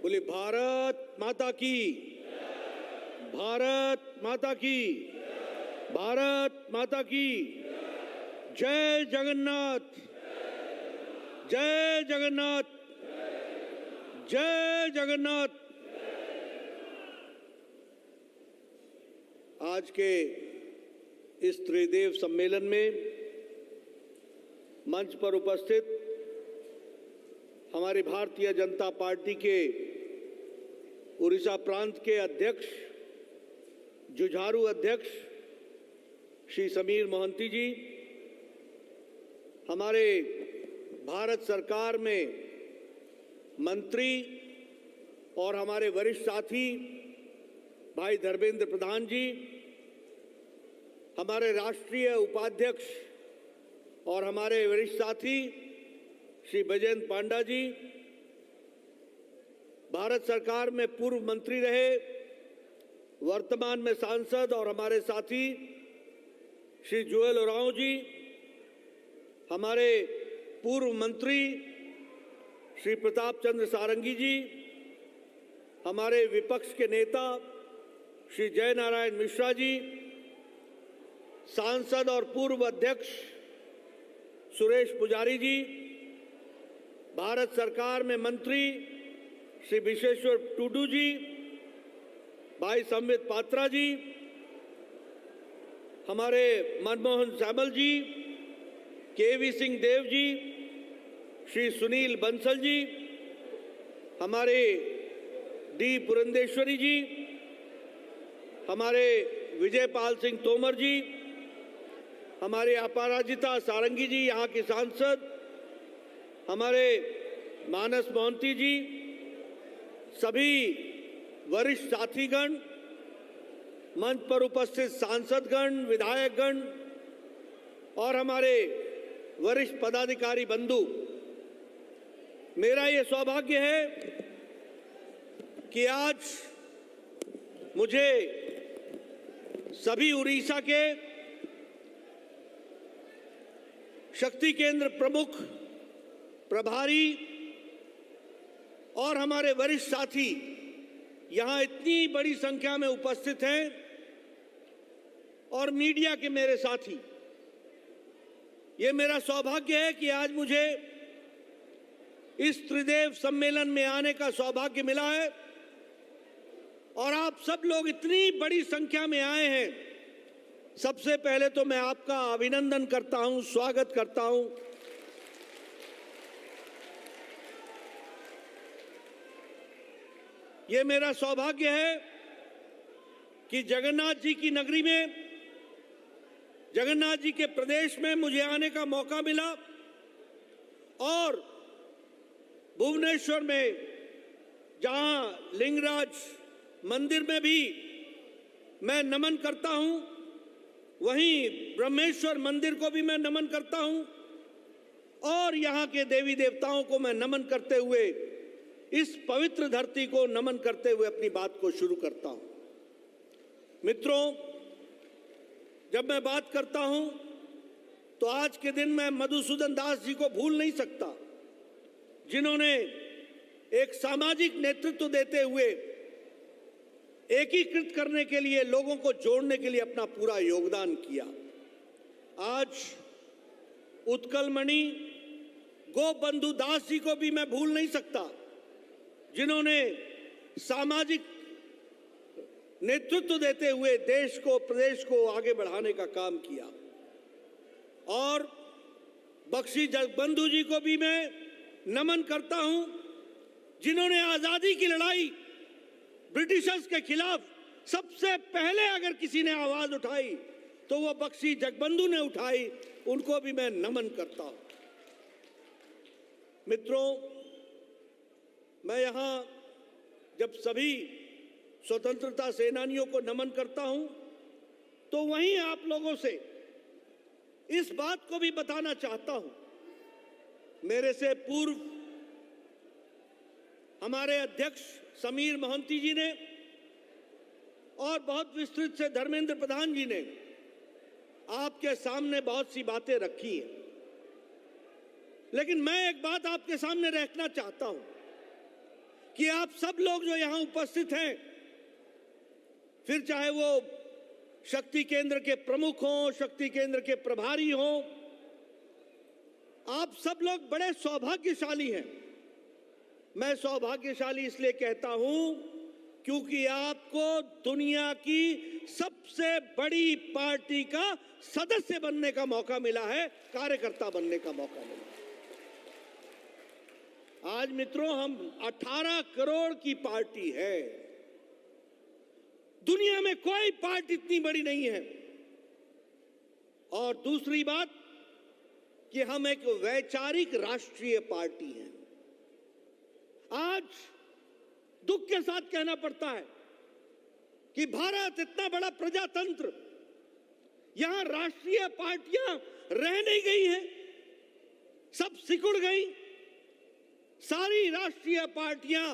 बोले भारत माता की, भारत माता की, भारत माता की। जय जगन्नाथ, जय जगन्नाथ, जय जगन्नाथ। आज के इस त्रिदेव सम्मेलन में मंच पर उपस्थित हमारी भारतीय जनता पार्टी के उड़ीसा प्रांत के अध्यक्ष, जुझारू अध्यक्ष श्री समीर मोहंती जी, हमारे भारत सरकार में मंत्री और हमारे वरिष्ठ साथी भाई धर्मेंद्र प्रधान जी, हमारे राष्ट्रीय उपाध्यक्ष और हमारे वरिष्ठ साथी श्री बैजयंत पांडा जी, भारत सरकार में पूर्व मंत्री रहे, वर्तमान में सांसद और हमारे साथी श्री जुएल ओरांव जी, हमारे पूर्व मंत्री श्री प्रताप चंद्र सारंगी जी, हमारे विपक्ष के नेता श्री जय नारायण मिश्रा जी, सांसद और पूर्व अध्यक्ष सुरेश पुजारी जी, भारत सरकार में मंत्री श्री विश्वेश्वर टुडू जी, भाई संबित पात्रा जी, हमारे मनमोहन सामल जी, केवी सिंह देव जी, श्री सुनील बंसल जी, हमारे डी पुरंदेश्वरी जी, हमारे विजयपाल सिंह तोमर जी, हमारे अपराजिता सारंगी जी यहाँ की सांसद, हमारे मानस मोहंती जी, सभी वरिष्ठ साथीगण, मंच पर उपस्थित सांसदगण, विधायकगण और हमारे वरिष्ठ पदाधिकारी बंधु, मेरा ये सौभाग्य है कि आज मुझे सभी उड़ीसा के शक्ति केंद्र प्रमुख, प्रभारी और हमारे वरिष्ठ साथी यहां इतनी बड़ी संख्या में उपस्थित हैं और मीडिया के मेरे साथी, ये मेरा सौभाग्य है कि आज मुझे इस त्रिदेव सम्मेलन में आने का सौभाग्य मिला है और आप सब लोग इतनी बड़ी संख्या में आए हैं। सबसे पहले तो मैं आपका अभिनंदन करता हूं, स्वागत करता हूं। ये मेरा सौभाग्य है कि जगन्नाथ जी की नगरी में, जगन्नाथ जी के प्रदेश में मुझे आने का मौका मिला और भुवनेश्वर में जहां लिंगराज मंदिर में भी मैं नमन करता हूं, वहीं ब्रह्मेश्वर मंदिर को भी मैं नमन करता हूं और यहां के देवी देवताओं को मैं नमन करते हुए, इस पवित्र धरती को नमन करते हुए अपनी बात को शुरू करता हूं। मित्रों, जब मैं बात करता हूं तो आज के दिन मैं मधुसूदन दास जी को भूल नहीं सकता, जिन्होंने एक सामाजिक नेतृत्व देते हुए एकीकृत करने के लिए, लोगों को जोड़ने के लिए अपना पूरा योगदान किया। आज उत्कलमणि गोपबंधु दास जी को भी मैं भूल नहीं सकता, जिन्होंने सामाजिक नेतृत्व देते हुए देश को, प्रदेश को आगे बढ़ाने का काम किया। और बख्शी जगबंधु जी को भी मैं नमन करता हूं, जिन्होंने आजादी की लड़ाई ब्रिटिशर्स के खिलाफ सबसे पहले अगर किसी ने आवाज उठाई तो वो बख्शी जगबंधु ने उठाई, उनको भी मैं नमन करता हूं। मित्रों, मैं यहां जब सभी स्वतंत्रता सेनानियों को नमन करता हूं तो वहीं आप लोगों से इस बात को भी बताना चाहता हूं, मेरे से पूर्व हमारे अध्यक्ष समीर मोहंती जी ने और बहुत विस्तृत से धर्मेंद्र प्रधान जी ने आपके सामने बहुत सी बातें रखी हैं, लेकिन मैं एक बात आपके सामने रखना चाहता हूं कि आप सब लोग जो यहां उपस्थित हैं, फिर चाहे वो शक्ति केंद्र के प्रमुख हों, शक्ति केंद्र के प्रभारी हों, आप सब लोग बड़े सौभाग्यशाली हैं। मैं सौभाग्यशाली इसलिए कहता हूं क्योंकि आपको दुनिया की सबसे बड़ी पार्टी का सदस्य बनने का मौका मिला है, कार्यकर्ता बनने का मौका मिला है। आज मित्रों, हम 18 करोड़ की पार्टी है। दुनिया में कोई पार्टी इतनी बड़ी नहीं है। और दूसरी बात कि हम एक वैचारिक राष्ट्रीय पार्टी हैं। आज दुख के साथ कहना पड़ता है कि भारत इतना बड़ा प्रजातंत्र, यहां राष्ट्रीय पार्टियां रह नहीं गई हैं, सब सिकुड़ गई। सारी राष्ट्रीय पार्टियां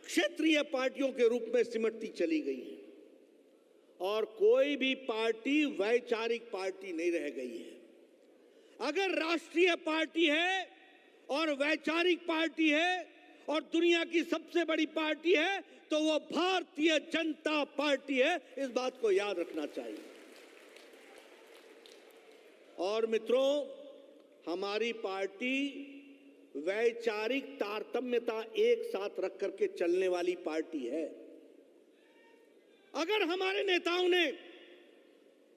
क्षेत्रीय पार्टियों के रूप में सिमटती चली गई हैं और कोई भी पार्टी वैचारिक पार्टी नहीं रह गई है। अगर राष्ट्रीय पार्टी है और वैचारिक पार्टी है और दुनिया की सबसे बड़ी पार्टी है तो वो भारतीय जनता पार्टी है। इस बात को याद रखना चाहिए। और मित्रों, हमारी पार्टी वैचारिक तारतम्यता एक साथ रख करके चलने वाली पार्टी है। अगर हमारे नेताओं ने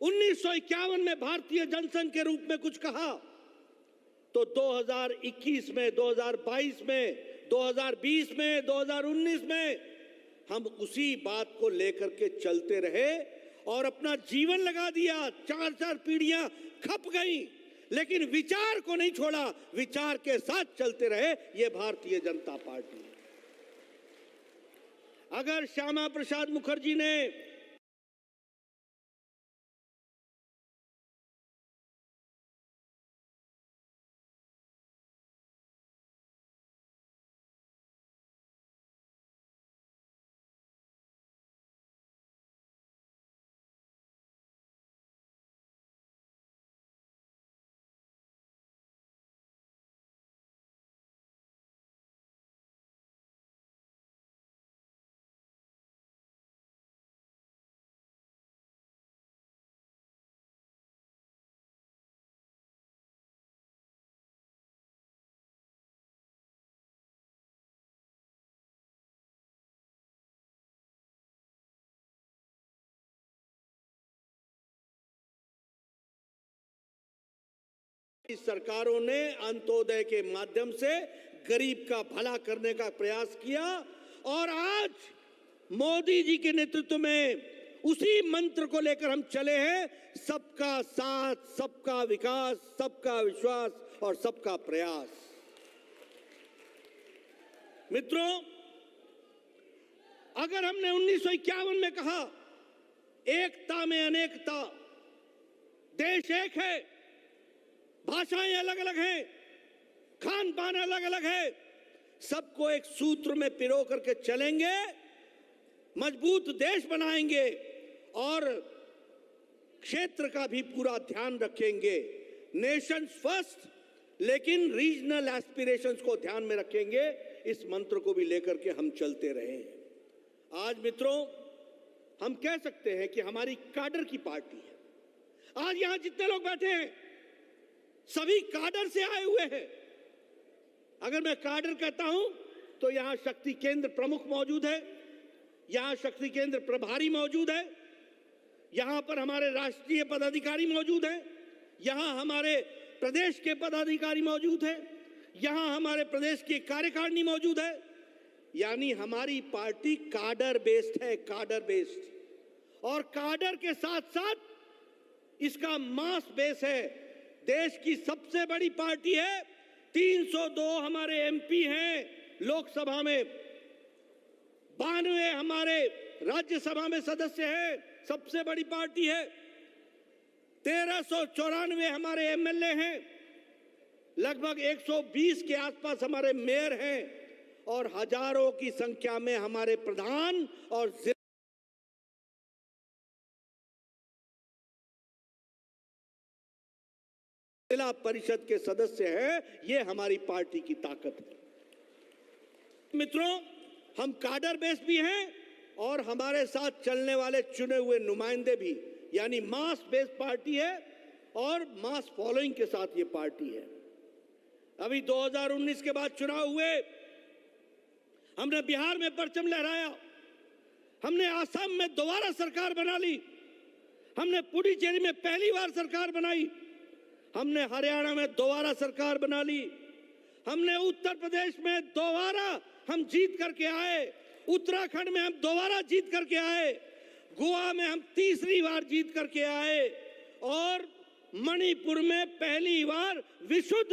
1951 में भारतीय जनसंघ के रूप में कुछ कहा तो 2021 में, 2022 में, 2020 में, 2019 में हम उसी बात को लेकर के चलते रहे और अपना जीवन लगा दिया। 4-4 पीढ़ियां खप गई, लेकिन विचार को नहीं छोड़ा, विचार के साथ चलते रहे। ये भारतीय जनता पार्टी है। अगर श्यामा प्रसाद मुखर्जी ने इस सरकारों ने अंत्योदय के माध्यम से गरीब का भला करने का प्रयास किया और आज मोदी जी के नेतृत्व में उसी मंत्र को लेकर हम चले हैं। सबका साथ, सबका विकास, सबका विश्वास और सबका प्रयास। मित्रों, अगर हमने 1951 में कहा एकता में अनेकता, देश एक है, भाषाएं अलग अलग हैं, खान पान अलग अलग है, सबको एक सूत्र में पिरो करके चलेंगे, मजबूत देश बनाएंगे और क्षेत्र का भी पूरा ध्यान रखेंगे। नेशन फर्स्ट, लेकिन रीजनल एस्पिरेशंस को ध्यान में रखेंगे। इस मंत्र को भी लेकर के हम चलते रहे। आज मित्रों, हम कह सकते हैं कि हमारी काडर की पार्टी है। आज यहां जितने लोग बैठे हैं सभी काडर से आए हुए हैं। अगर मैं काडर कहता हूं तो यहां शक्ति केंद्र प्रमुख मौजूद है, यहां शक्ति केंद्र प्रभारी मौजूद है, यहां पर हमारे राष्ट्रीय पदाधिकारी मौजूद हैं, यहां हमारे प्रदेश के पदाधिकारी मौजूद हैं, यहां हमारे प्रदेश की कार्यकारिणी मौजूद है। यानी हमारी पार्टी काडर बेस्ड है, काडर बेस्ड। और काडर के साथ साथ इसका मास बेस है। देश की सबसे बड़ी पार्टी है, 302 हमारे एमपी हैं लोकसभा में, 92 हमारे राज्यसभा में सदस्य हैं, सबसे बड़ी पार्टी है। 1394 हमारे एमएलए हैं, लगभग 120 के आसपास हमारे मेयर हैं और हजारों की संख्या में हमारे प्रधान और जिला परिषद के सदस्य हैं। ये हमारी पार्टी की ताकत है। मित्रों, हम काडर बेस भी हैं और हमारे साथ चलने वाले चुने हुए नुमाइंदे भी, यानी मास बेस पार्टी है और मास फॉलोइंग के साथ ये पार्टी है। अभी 2019 के बाद चुनाव हुए, हमने बिहार में परचम लहराया, हमने आसाम में दोबारा सरकार बना ली, हमने पुडुचेरी में पहली बार सरकार बनाई, हमने हरियाणा में दोबारा सरकार बना ली, हमने उत्तर प्रदेश में दोबारा हम जीत करके आए, उत्तराखंड में हम दोबारा जीत करके आए, गोवा में हम तीसरी बार जीत करके आए और मणिपुर में पहली बार विशुद्ध,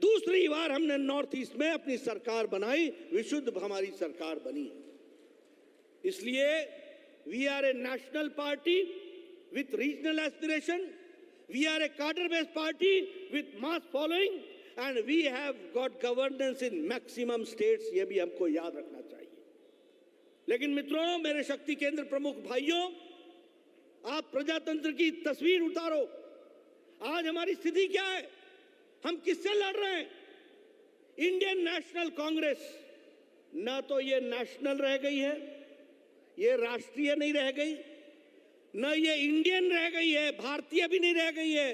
दूसरी बार हमने नॉर्थ ईस्ट में अपनी सरकार बनाई, विशुद्ध हमारी सरकार बनी। इसलिए we are a national party with regional aspiration, we are a cadre based party with mass following and we have got governance in maximum states, ये भी हमको याद रखना चाहिए। लेकिन मित्रों, मेरे शक्ति केंद्र प्रमुख भाइयों, आप प्रजातंत्र की तस्वीर उतारो। आज हमारी स्थिति क्या है, हम किससे लड़ रहे हैं? इंडियन नेशनल कांग्रेस, ना तो ये नेशनल रह गई है, ये राष्ट्रीय नहीं रह गई, न ये इंडियन रह गई है, भारतीय भी नहीं रह गई है।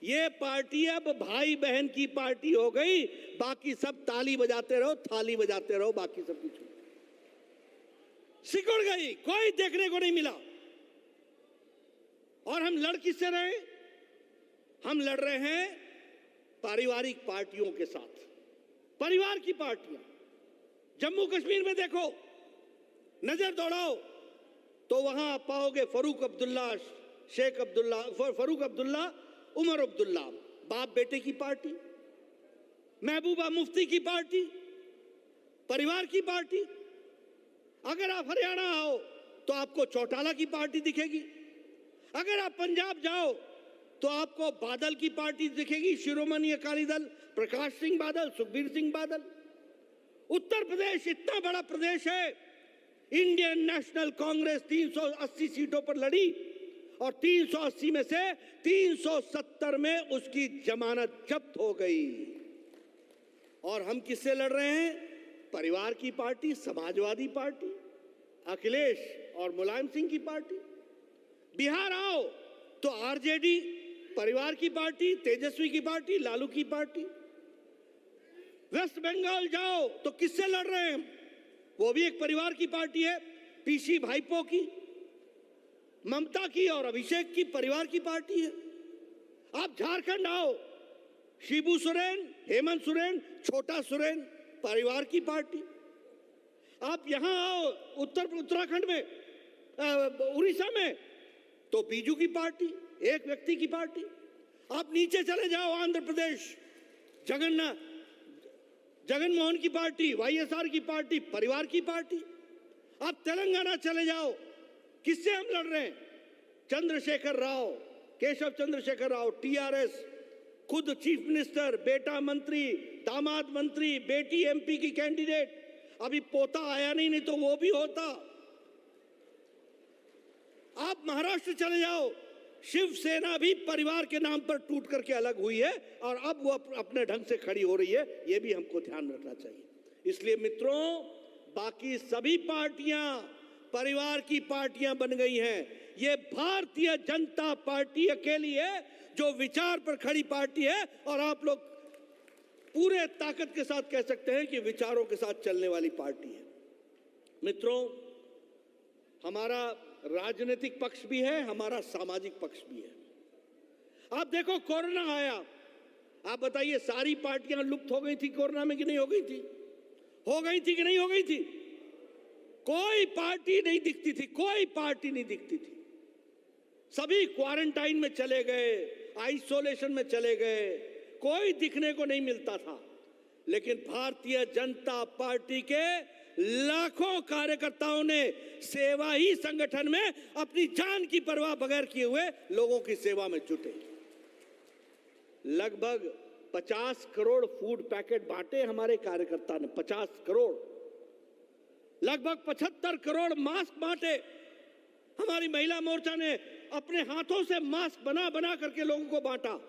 ये पार्टी अब भाई बहन की पार्टी हो गई, बाकी सब ताली बजाते रहो, थाली बजाते रहो, बाकी सब कुछ सिकुड़ गई, कोई देखने को नहीं मिला। और हम लड़ किससे रहे? हम लड़ रहे हैं पारिवारिक पार्टियों के साथ, परिवार की पार्टियां। जम्मू कश्मीर में देखो, नजर दौड़ाओ तो वहां आप पाओगे फारूक अब्दुल्ला, शेख अब्दुल्ला, फारूक अब्दुल्ला, उमर अब्दुल्ला, बाप बेटे की पार्टी, महबूबा मुफ्ती की पार्टी, परिवार की पार्टी। अगर आप हरियाणा आओ तो आपको चौटाला की पार्टी दिखेगी, अगर आप पंजाब जाओ तो आपको बादल की पार्टी दिखेगी, शिरोमणि अकाली दल, प्रकाश सिंह बादल, सुखबीर सिंह बादल। उत्तर प्रदेश इतना बड़ा प्रदेश है, इंडियन नेशनल कांग्रेस 380 सीटों पर लड़ी और 380 में से 370 में उसकी जमानत जब्त हो गई। और हम किससे लड़ रहे हैं? परिवार की पार्टी, समाजवादी पार्टी, अखिलेश और मुलायम सिंह की पार्टी। बिहार आओ तो आरजेडी, परिवार की पार्टी, तेजस्वी की पार्टी, लालू की पार्टी। वेस्ट बंगाल जाओ तो किससे लड़ रहे हैं? वो भी एक परिवार की पार्टी है, पीसी भाईपो की, ममता की और अभिषेक की परिवार की पार्टी है। आप झारखंड आओ, शिबू सोरेन, हेमंत सोरेन, छोटा सोरेन, परिवार की पार्टी। आप यहां आओ उत्तराखंड में, उड़ीसा में तो बीजू की पार्टी, एक व्यक्ति की पार्टी। आप नीचे चले जाओ, आंध्र प्रदेश, जगनमोहन की पार्टी, वाईएसआर की पार्टी, परिवार की पार्टी। आप तेलंगाना चले जाओ, किससे हम लड़ रहे हैं? चंद्रशेखर राव, केशव चंद्रशेखर राव, टीआरएस, खुद चीफ मिनिस्टर, बेटा मंत्री, दामाद मंत्री, बेटी एमपी की कैंडिडेट, अभी पोता आया नहीं तो वो भी होता। आप महाराष्ट्र चले जाओ, शिवसेना भी परिवार के नाम पर टूट करके अलग हुई है और अब वो अपने ढंग से खड़ी हो रही है, ये भी हमको ध्यान रखना चाहिए। इसलिए मित्रों, बाकी सभी पार्टियां परिवार की पार्टियां बन गई हैं। ये भारतीय जनता पार्टी अकेली है जो विचार पर खड़ी पार्टी है और आप लोग पूरे ताकत के साथ कह सकते हैं कि विचारों के साथ चलने वाली पार्टी है। मित्रों, हमारा राजनीतिक पक्ष भी है, हमारा सामाजिक पक्ष भी है। आप देखो, कोरोना आया, आप बताइए सारी पार्टियां लुप्त हो गई थी कोरोना में कि नहीं हो गई थी? हो गई थी कि नहीं हो गई थी? कोई पार्टी नहीं दिखती थी, कोई पार्टी नहीं दिखती थी। सभी क्वारंटाइन में चले गए, आइसोलेशन में चले गए, कोई दिखने को नहीं मिलता था। लेकिन भारतीय जनता पार्टी के लाखों कार्यकर्ताओं ने सेवा ही संगठन में अपनी जान की परवाह बगैर किए हुए लोगों की सेवा में जुटे। लगभग 50 करोड़ फूड पैकेट बांटे हमारे कार्यकर्ता ने, 50 करोड़। लगभग 75 करोड़ मास्क बांटे। हमारी महिला मोर्चा ने अपने हाथों से मास्क बना बना करके लोगों को बांटा।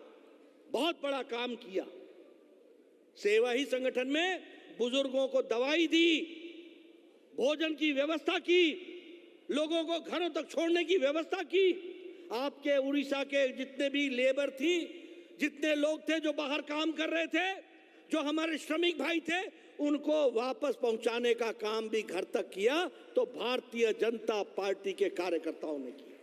बहुत बड़ा काम किया। सेवा ही संगठन में बुजुर्गों को दवाई दी, भोजन की व्यवस्था की, लोगों को घरों तक छोड़ने की व्यवस्था की। आपके उड़ीसा के जितने भी लेबर थी, जितने लोग थे जो बाहर काम कर रहे थे, जो हमारे श्रमिक भाई थे, उनको वापस पहुंचाने का काम भी घर तक किया तो भारतीय जनता पार्टी के कार्यकर्ताओं ने किया।